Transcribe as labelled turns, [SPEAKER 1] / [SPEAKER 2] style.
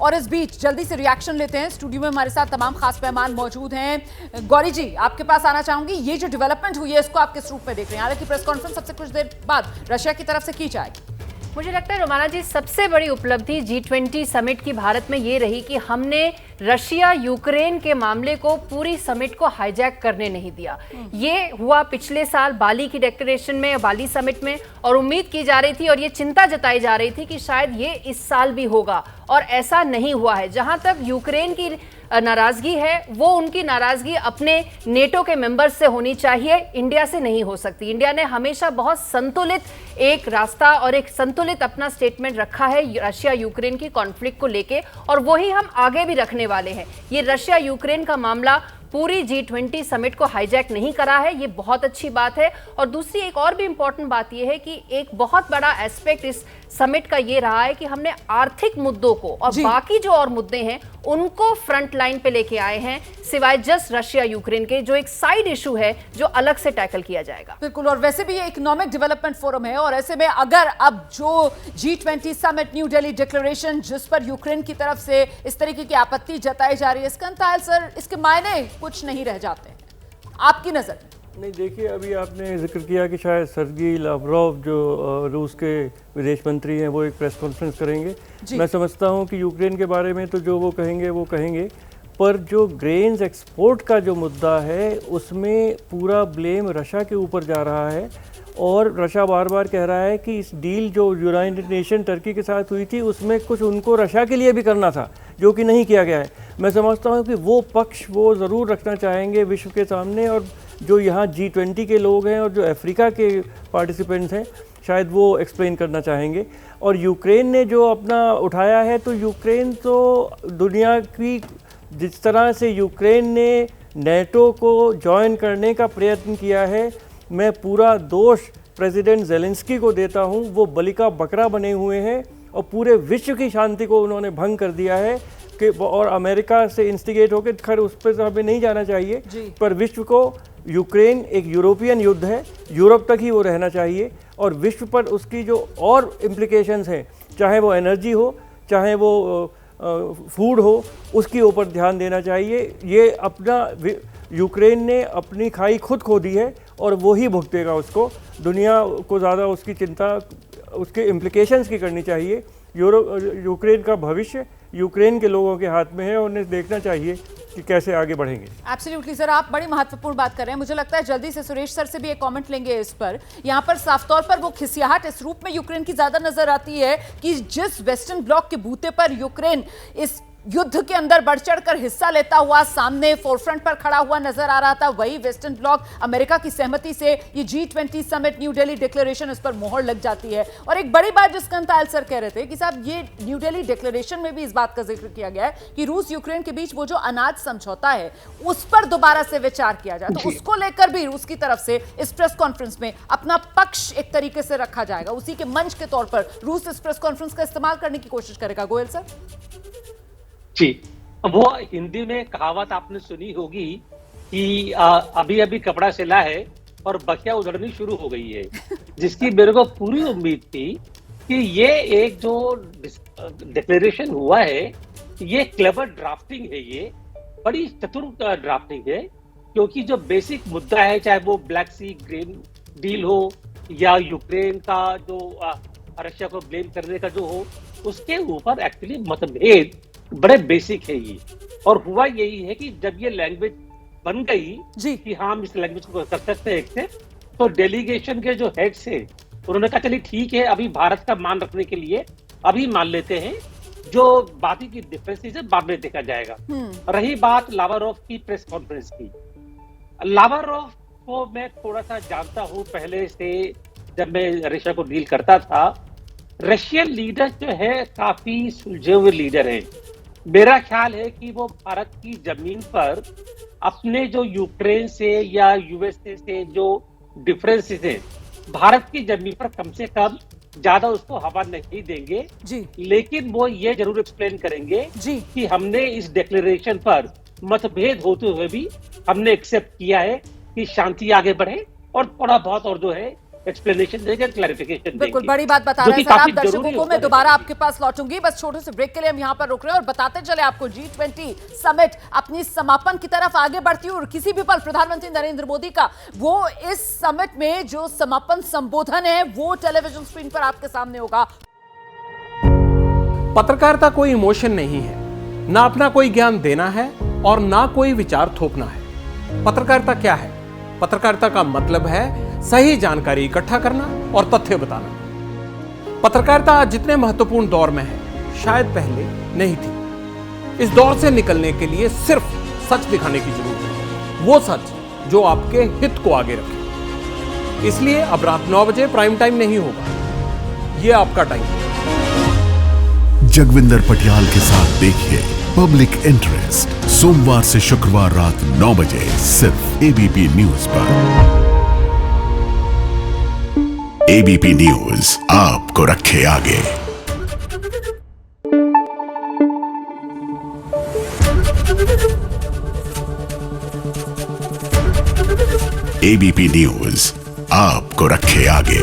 [SPEAKER 1] और इस बीच जल्दी से रिएक्शन लेते हैं। स्टूडियो में हमारे साथ तमाम खास मेहमान मौजूद हैं। गौरी जी, आपके पास आना चाहूंगी, ये जो डेवलपमेंट हुई है इसको आप किस रूप में देख रहे हैं? हालांकि प्रेस कॉन्फ्रेंस सबसे कुछ देर बाद रशिया की तरफ से की जाएगी।
[SPEAKER 2] मुझे लगता है रोमाना जी, सबसे बड़ी उपलब्धि G20 समिट की भारत में ये रही कि हमने रशिया यूक्रेन के मामले को पूरी समिट को हाईजैक करने नहीं दिया। ये हुआ पिछले साल बाली की डिक्लेरेशन में, बाली समिट में, और उम्मीद की जा रही थी और ये चिंता जताई जा रही थी कि शायद ये इस साल भी होगा, और ऐसा नहीं हुआ है। जहां तक यूक्रेन की नाराजगी है, वो उनकी नाराजगी अपने नेटो के मेंबर्स से होनी चाहिए, इंडिया से नहीं हो सकती। इंडिया ने हमेशा बहुत संतुलित एक रास्ता और एक संतुलित अपना स्टेटमेंट रखा है रशिया यूक्रेन की कॉन्फ्लिक्ट को लेके, और वही हम आगे भी रखने वाले हैं। ये रशिया यूक्रेन का मामला पूरी G20 समिट को हाईजैक नहीं करा है, ये बहुत अच्छी बात है। और दूसरी एक और भी इंपॉर्टेंट बात ये है कि एक बहुत बड़ा एस्पेक्ट इस समिट का ये रहा है कि हमने आर्थिक मुद्दों को और बाकी जो और मुद्दे हैं उनको फ्रंट लाइन पे लेके आए हैं, सिवाय जस्ट रशिया यूक्रेन के, जो एक साइड इशू है जो अलग से टैकल किया जाएगा।
[SPEAKER 1] बिल्कुल, और वैसे भी ये इकोनॉमिक डेवलपमेंट फोरम है, और ऐसे में अगर अब जो G20 summit new Delhi declaration जिस पर यूक्रेन की तरफ से इस तरीके की आपत्ति जताई जा रही है, स्कंदल सर, इसके मायने कुछ नहीं रह जाते आपकी नजर में?
[SPEAKER 3] नहीं, देखिए, अभी आपने जिक्र किया कि शायद सर्गी लावरोव जो रूस के विदेश मंत्री हैं वो एक प्रेस कॉन्फ्रेंस करेंगे। मैं समझता हूं कि यूक्रेन के बारे में तो जो वो कहेंगे, पर जो ग्रेन्स एक्सपोर्ट का जो मुद्दा है उसमें पूरा ब्लेम रशिया के ऊपर जा रहा है, और रशिया बार बार कह रहा है कि इस डील जो यूनाइटेड नेशन टर्की के साथ हुई थी उसमें कुछ उनको रशिया के लिए भी करना था, जो कि नहीं किया गया है। मैं समझता हूँ कि वो पक्ष वो ज़रूर रखना चाहेंगे विश्व के सामने, और जो यहाँ G20 के लोग हैं और जो अफ्रीका के पार्टिसिपेंट्स हैं शायद वो एक्सप्लेन करना चाहेंगे। और यूक्रेन ने जो अपना उठाया है, तो यूक्रेन तो दुनिया की, जिस तरह से यूक्रेन ने नेटो को ज्वाइन करने का प्रयत्न किया है, मैं पूरा दोष प्रेसिडेंट ज़ेलेंस्की को देता हूँ। वो बलि का बकरा बने हुए हैं और पूरे विश्व की शांति को उन्होंने भंग कर दिया है कि, और अमेरिका से इंस्टिगेट होकर, खैर उस पर तो हमें नहीं जाना चाहिए, पर विश्व को, यूक्रेन एक यूरोपियन युद्ध है, यूरोप तक ही वो रहना चाहिए, और विश्व पर उसकी जो और इम्प्लिकेशंस हैं, चाहे वो एनर्जी हो, चाहे वो फूड हो, उसके ऊपर ध्यान देना चाहिए। ये अपना, यूक्रेन ने अपनी खाई खुद खो दी है और वो ही भुगतेगा उसको। दुनिया को ज़्यादा उसकी चिंता उसके इम्प्लिकेशंस की करनी चाहिए। यूक्रेन का भविष्य यूक्रेन के लोगों के हाथ में है, और उन्हें देखना चाहिए कि कैसे आगे बढ़ेंगे।
[SPEAKER 1] एब्सोल्युटली सर, आप बड़ी महत्वपूर्ण बात कर रहे हैं। मुझे लगता है जल्दी से सुरेश सर से भी एक कमेंट लेंगे इस पर। यहाँ पर साफ तौर पर वो खिसियाहट इस रूप में यूक्रेन की ज्यादा नजर आती है कि जिस वेस्टर्न ब्लॉक के बूते पर यूक्रेन इस युद्ध के अंदर बढ़ चढ़कर हिस्सा लेता हुआ सामने फोरफ्रंट पर खड़ा हुआ नजर आ रहा था, वही वेस्टर्न ब्लॉक अमेरिका की सहमति से ये G20 summit new Delhi declaration, इस पर मोहर लग जाती है। और एक बड़ी बात जो स्कंदल सर कह रहे थे कि साहब, ये न्यू दिल्ली डिक्लेरेशन में भी इस बात का जिक्र किया गया है कि रूस यूक्रेन के बीच वो जो अनाज समझौता है उस पर दोबारा से विचार किया जाए, तो उसको लेकर भी रूस की तरफ से इस प्रेस कॉन्फ्रेंस में अपना पक्ष एक तरीके से रखा जाएगा। उसी के मंच के तौर पर रूस इस प्रेस कॉन्फ्रेंस का इस्तेमाल करने की कोशिश करेगा। गोयल सर
[SPEAKER 4] जी, वो हिंदी में कहावत आपने सुनी होगी कि अभी अभी कपड़ा सिला है और बकिया उधड़नी शुरू हो गई है, जिसकी मेरे को पूरी उम्मीद थी कि ये एक जो डिक्लेरेशन हुआ है, ये क्लेवर ड्राफ्टिंग है, ये बड़ी चतुर ड्राफ्टिंग है, क्योंकि जो बेसिक मुद्दा है, चाहे वो ब्लैक सी ग्रेन डील हो या यूक्रेन का जो रशिया को ब्लेम करने का जो हो, उसके ऊपर एक्चुअली मतभेद बड़े बेसिक है ये। और हुआ यही है कि जब ये लैंग्वेज बन गई कि हाँ, हम इस लैंग्वेज को कर सकते हैं एक से, तो डेलीगेशन के जो हेड्स हैं उन्होंने कहा चलिए ठीक है, अभी भारत का मान रखने के लिए अभी मान लेते हैं, जो बाकी की डिफरेंसेस है बाद में देखा जाएगा। रही बात लावरोव की प्रेस कॉन्फ्रेंस की, लावरोव को मैं थोड़ा सा जानता हूं पहले से, जब मैं रशिया को डील करता था। रशियन लीडर जो है काफी सुलझे हुए लीडर हैं। मेरा ख्याल है कि वो भारत की जमीन पर अपने जो यूक्रेन से या यूएसए से जो डिफरेंसेस हैं, भारत की जमीन पर कम से कम ज्यादा उसको हवा नहीं देंगे जी। लेकिन वो ये जरूर एक्सप्लेन करेंगे जी कि हमने इस डिक्लेरेशन पर मतभेद होते हुए भी हमने एक्सेप्ट किया है कि शांति आगे बढ़े, और थोड़ा बहुत और जो है एक्सप्लेनेशन देंगे, क्लैरिफिकेशन देंगे।
[SPEAKER 1] बिल्कुल बड़ी बात बता रहे हैं सर आप दर्शकों को। मैं दोबारा आपके पास लौटूंगी, बस छोटे से ब्रेक के लिए हम यहाँ पर रुक रहे हैं और बताते चले आपको G20 समिट अपनी समापन की तरफ आगे बढ़ती है और किसी भी पल प्रधानमंत्री नरेंद्र मोदी का वो इस समिट में जो समापन संबोधन है वो टेलीविजन स्क्रीन पर आपके सामने होगा।
[SPEAKER 5] पत्रकारिता कोई इमोशन नहीं है, ना अपना कोई ज्ञान देना है और ना कोई विचार थोपना है। पत्रकारिता क्या है? पत्रकारिता का मतलब है सही जानकारी इकट्ठा करना और तथ्य बताना। पत्रकारिता आज जितने महत्वपूर्ण दौर में है शायद पहले नहीं थी। इस दौर से निकलने के लिए सिर्फ सच दिखाने की जरूरत है, वो सच जो आपके हित को आगे रखे। इसलिए अब रात 9 बजे प्राइम टाइम नहीं होगा, ये आपका टाइम है।
[SPEAKER 6] जगविंदर पटियाल के साथ देखिए पब्लिक इंटरेस्ट सोमवार से शुक्रवार रात 9 बजे सिर्फ एबीपी न्यूज पर। एबीपी न्यूज आपको रखे आगे। एबीपी न्यूज आपको रखे आगे।